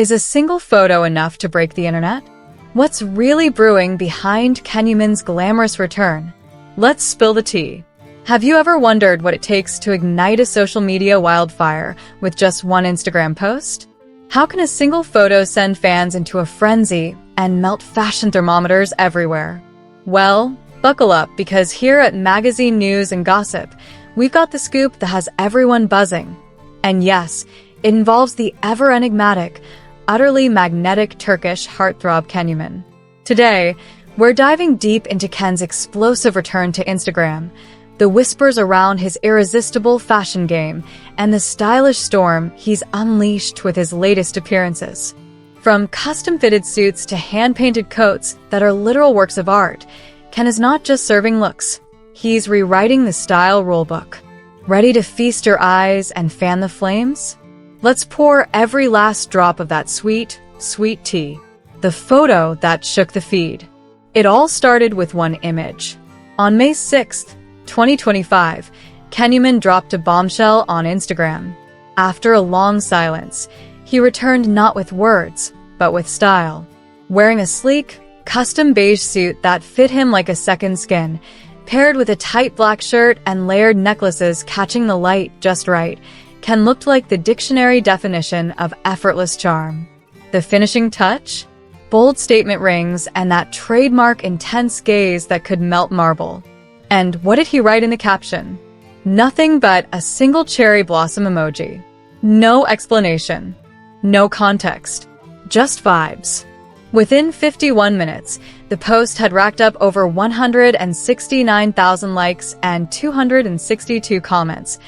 Is a single photo enough to break the internet? What's really brewing behind Yaman's glamorous return? Let's spill the tea. Have you ever wondered what it takes to ignite a social media wildfire with just one Instagram post? How can a single photo send fans into a frenzy and melt fashion thermometers everywhere? Well, buckle up, because here at Magazine News and Gossip, we've got the scoop that has everyone buzzing. And yes, it involves the ever-enigmatic, utterly magnetic Turkish heartthrob Yaman. Today, we're diving deep into Ken's explosive return to Instagram, the whispers around his irresistible fashion game, and the stylish storm he's unleashed with his latest appearances. From custom-fitted suits to hand-painted coats that are literal works of art, Ken is not just serving looks. He's rewriting the style rulebook. Ready to feast your eyes and fan the flames? Let's pour every last drop of that sweet, sweet tea. The photo that shook the feed. It all started with one image. On May 6th, 2025, Yaman dropped a bombshell on Instagram. After a long silence, he returned not with words, but with style. Wearing a sleek, custom beige suit that fit him like a second skin, paired with a tight black shirt and layered necklaces catching the light just right, Ken looked like the dictionary definition of effortless charm. The finishing touch? Bold statement rings and that trademark intense gaze that could melt marble. And what did he write in the caption? Nothing but a single cherry blossom emoji. No explanation. No context. Just vibes. Within 51 minutes, the post had racked up over 169,000 likes and 262 comments,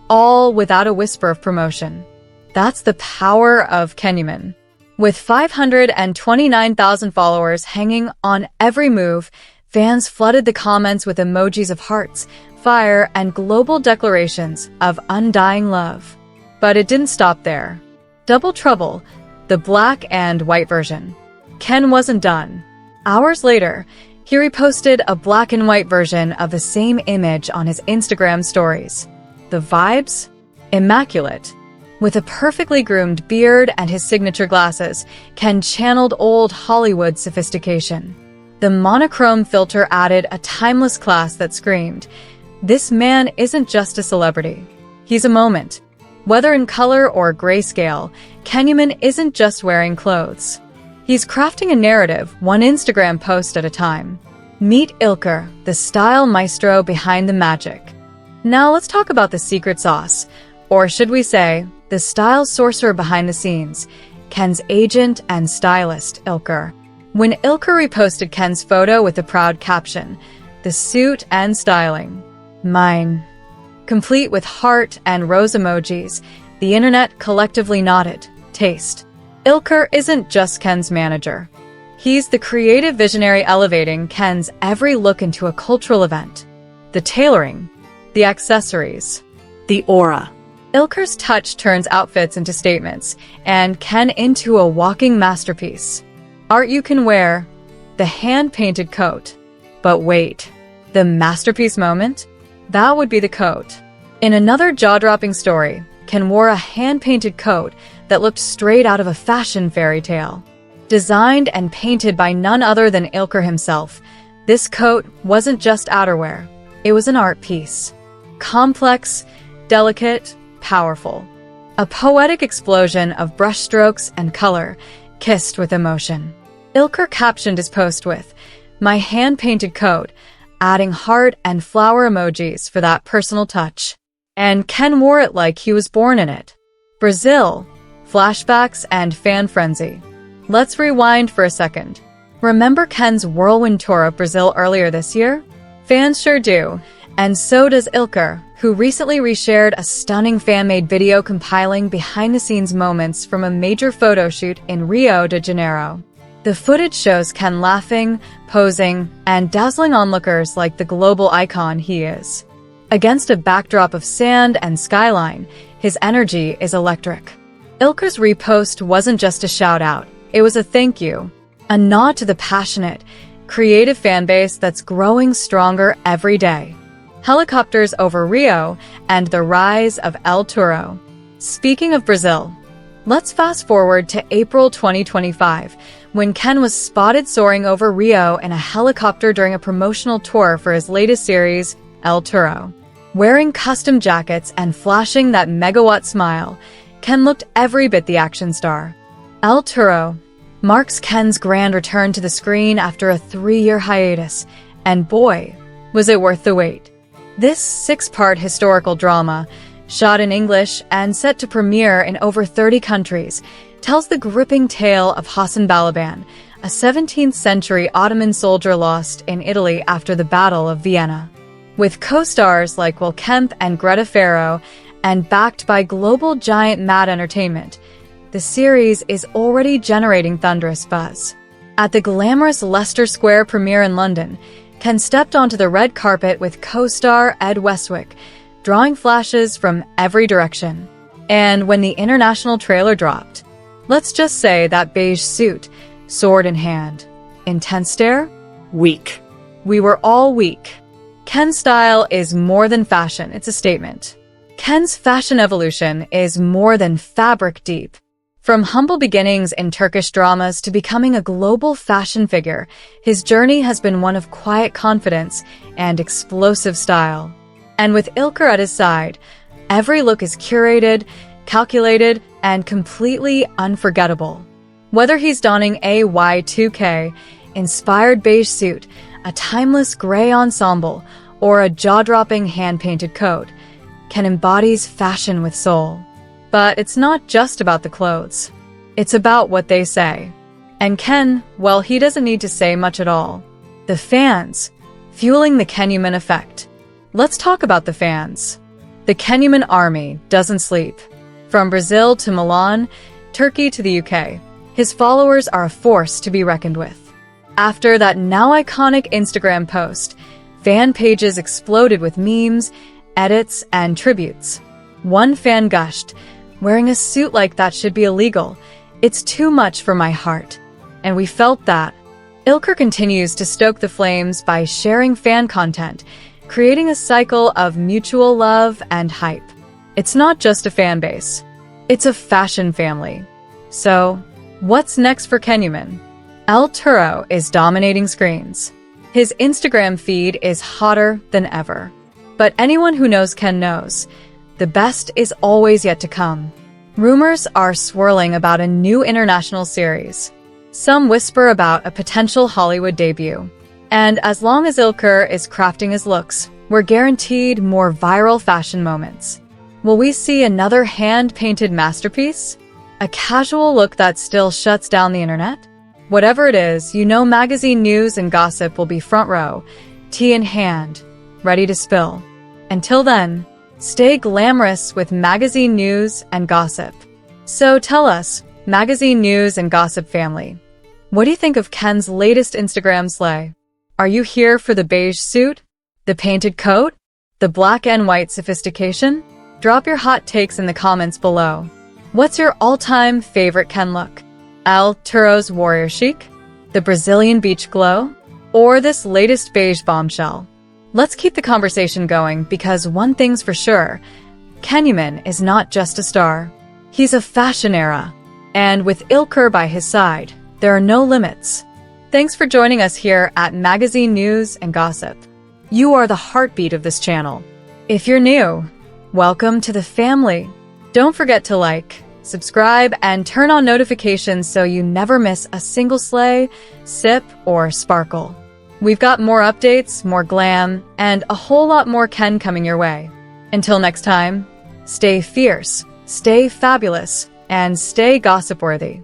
all without a whisper of promotion. That's the power of Yaman. With 529,000 followers hanging on every move, fans flooded the comments with emojis of hearts, fire, and global declarations of undying love. But it didn't stop there. Double Trouble, the black and white version. Ken wasn't done. Hours later, he reposted a black and white version of the same image on his Instagram stories. The vibes? Immaculate. With a perfectly groomed beard and his signature glasses, Ken channeled old Hollywood sophistication. The monochrome filter added a timeless class that screamed, "This man isn't just a celebrity. He's a moment." Whether in color or grayscale, Yaman isn't just wearing clothes. He's crafting a narrative, one Instagram post at a time. Meet Ilker, the style maestro behind the magic. Now let's talk about the secret sauce, or should we say, the style sorcerer behind the scenes, Ken's agent and stylist, Ilker. When Ilker reposted Ken's photo with a proud caption, "The suit and styling. Mine." Complete with heart and rose emojis, the internet collectively nodded. Taste. Ilker isn't just Ken's manager. He's the creative visionary elevating Ken's every look into a cultural event. The tailoring, the accessories, the aura. Ilker's touch turns outfits into statements, and Ken into a walking masterpiece. Art you can wear, the hand-painted coat. But wait, the masterpiece moment? That would be the coat. In another jaw-dropping story, Ken wore a hand-painted coat that looked straight out of a fashion fairy tale. Designed and painted by none other than Ilker himself, this coat wasn't just outerwear, it was an art piece. Complex, delicate, powerful. A poetic explosion of brushstrokes and color, kissed with emotion. Ilker captioned his post with, "My hand-painted coat," adding heart and flower emojis for that personal touch. And Ken wore it like he was born in it. Brazil, flashbacks and fan frenzy. Let's rewind for a second. Remember Ken's whirlwind tour of Brazil earlier this year? Fans sure do, and so does Ilker, who recently reshared a stunning fan-made video compiling behind-the-scenes moments from a major photo shoot in Rio de Janeiro. The footage shows Ken laughing, posing, and dazzling onlookers like the global icon he is. Against a backdrop of sand and skyline, his energy is electric. Ilker's repost wasn't just a shout-out, it was a thank you, a nod to the passionate, creative fanbase that's growing stronger every day. Helicopters over Rio and the rise of El Turco. Speaking of Brazil, Let's fast forward to April 2025, when Ken was spotted soaring over Rio in a helicopter during a promotional tour for his latest series, El Turco. Wearing custom jackets and flashing that megawatt smile, Ken looked every bit the action star. El Turco marks Ken's grand return to the screen after a 3-year hiatus, and boy, was it worth the wait. This 6-part historical drama, shot in English and set to premiere in over 30 countries, tells the gripping tale of Hassan Balaban, a 17th-century Ottoman soldier lost in Italy after the Battle of Vienna. With co-stars like Will Kemp and Greta Farrow, and backed by global giant Mad Entertainment, the series is already generating thunderous buzz. At the glamorous Leicester Square premiere in London, Ken stepped onto the red carpet with co-star Ed Westwick, drawing flashes from every direction. And when the international trailer dropped, let's just say that beige suit, sword in hand, intense stare, weak. We were all weak. Ken's style is more than fashion, it's a statement. Ken's fashion evolution is more than fabric deep. From humble beginnings in Turkish dramas to becoming a global fashion figure, his journey has been one of quiet confidence and explosive style. And with Ilker at his side, every look is curated, calculated, and completely unforgettable. Whether he's donning a Y2K-inspired beige suit, a timeless gray ensemble, or a jaw-dropping hand-painted coat, Ken embodies fashion with soul. But it's not just about the clothes. It's about what they say. And Ken, well, he doesn't need to say much at all. The fans, fueling the Kenyman effect. Let's talk about the fans. The Kenyman army doesn't sleep. From Brazil to Milan, Turkey to the UK, his followers are a force to be reckoned with. After that now iconic Instagram post, fan pages exploded with memes, edits, and tributes. One fan gushed, "Wearing a suit like that should be illegal. It's too much for my heart." And we felt that. Ilker continues to stoke the flames by sharing fan content, creating a cycle of mutual love and hype. It's not just a fan base. It's a fashion family. So, what's next for Kenyman? El Turco is dominating screens. His Instagram feed is hotter than ever. But anyone who knows Ken knows, the best is always yet to come. Rumors are swirling about a new international series. Some whisper about a potential Hollywood debut. And as long as Ilker is crafting his looks, we're guaranteed more viral fashion moments. Will we see another hand-painted masterpiece? A casual look that still shuts down the internet? Whatever it is, you know magazine news and gossip will be front row, tea in hand, ready to spill. Until then, stay glamorous with magazine news and gossip. So tell us, magazine news and gossip family, what do you think of Ken's latest Instagram slay? Are you here for the beige suit? The painted coat? The black and white sophistication? Drop your hot takes in the comments below. What's your all-time favorite Ken look? El Turco's warrior chic? The Brazilian beach glow? Or this latest beige bombshell? Let's keep the conversation going because one thing's for sure, Kenyman is not just a star. He's a fashion era. And with Ilker by his side, there are no limits. Thanks for joining us here at Magazine News and Gossip. You are the heartbeat of this channel. If you're new, welcome to the family. Don't forget to like, subscribe, and turn on notifications so you never miss a single slay, sip, or sparkle. We've got more updates, more glam, and a whole lot more Ken coming your way. Until next time, stay fierce, stay fabulous, and stay gossip-worthy.